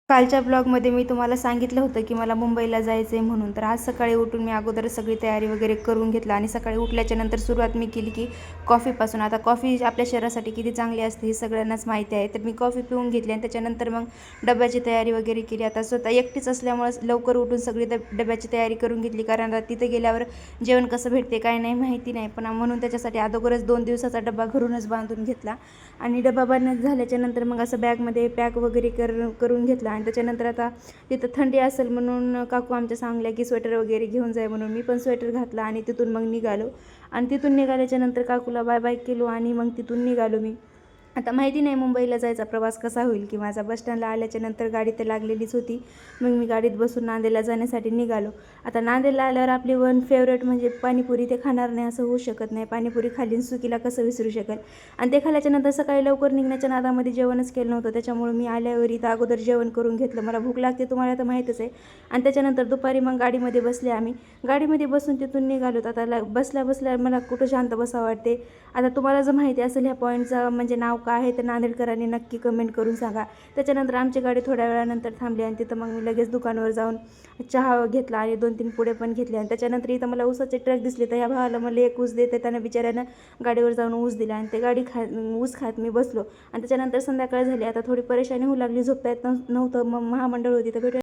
कालच्या ब्लॉगमध्ये मी तुम्हाला सांगितलं होतं की मला मुंबईला जायचं आहे म्हणून. तर आज सकाळी उठून मी अगोदर सगळी तयारी वगैरे करून घेतला आणि सकाळी उठल्याच्यानंतर सुरुवात मी केली की कॉफीपासून. आता कॉफी आपल्या शरीरासाठी किती चांगली असते हे सगळ्यांनाच माहिती आहे. तर मी कॉफी पिऊन घेतली आणि त्याच्यानंतर मग डब्याची तयारी वगैरे केली. आता स्वतः एकटीच असल्यामुळं लवकर उठून सगळी डब्याची तयारी करून घेतली, कारण आता तिथे गेल्यावर जेवण कसं भेटते काय नाही माहिती नाही. पण म्हणून त्याच्यासाठी अगोदरच 2 दिवसाचा डबा घरूनच बांधून घेतला आणि डबा बांधण्यात झाल्याच्यानंतर मग असं बॅगमध्ये पॅक वगैरे करून घेतला. आणि त्याच्यानंतर आता तिथं थंडी असेल म्हणून काकू आमच्या सांगल्या की स्वेटर वगैरे घेऊन जाय म्हणून. मी पण स्वेटर घातला आणि तिथून मग निघालो. आणि तिथून निघाल्याच्यानंतर काकूला बाय बाय केलो आणि मग तिथून निघालो मी. आता माहिती नाही मुंबईला जायचा प्रवास कसा होईल की माझा. बसस्टँडला आल्याच्यानंतर गाडी तर लागलेलीच होती. मग मी गाडीत बसून नांदेडला जाण्यासाठी निघालो. आता नांदेडला आल्यावर आपली वन फेवरेट म्हणजे पाणीपुरी. ते खाणार नाही असं होऊ शकत नाही. पाणीपुरी खाली सुकीला कसं विसरू शकेल. आणि ते खाल्ल्याच्यानंतर सकाळी लवकर निघण्याच्या नादामध्ये जेवणच केलं नव्हतं. त्याच्यामुळे मी आल्यावर इथं अगोदर जेवण करून घेतलं. मला भूक लागते तुम्हाला तर माहीतच आहे. आणि त्याच्यानंतर दुपारी मग गाडीमध्ये बसले आम्ही. गाडीमध्ये बसून तिथून निघालो. आता बसल्या बसल्या मला कुठं शांत बसावं वाटते. आता तुम्हाला जर माहिती असेल ह्या पॉईंटचं म्हणजे नाव काय आहे तर नांदेडकरांनी नक्की कमेंट करून सांगा. त्याच्यानंतर आमची गाडी थोड्या वेळानंतर थांबली आणि तिथं मग मी लगेच दुकानावर जाऊन चहा घेतला आणि 2-3 पुडे पण घेतले. आणि त्याच्यानंतर इथं मला ऊसाचे ट्रक दिसले. तर ह्या भावाला मला एक ऊस देते, त्यानं बिचाऱ्यानं गाडीवर जाऊन ऊस दिला आणि ते ऊस खात मी बसलो. आणि त्याच्यानंतर संध्याकाळ झाली. आता थोडी परेशानी होऊ लागली, झोपता येत नव्हतं. मग महामंडळ होती तर भेटूया.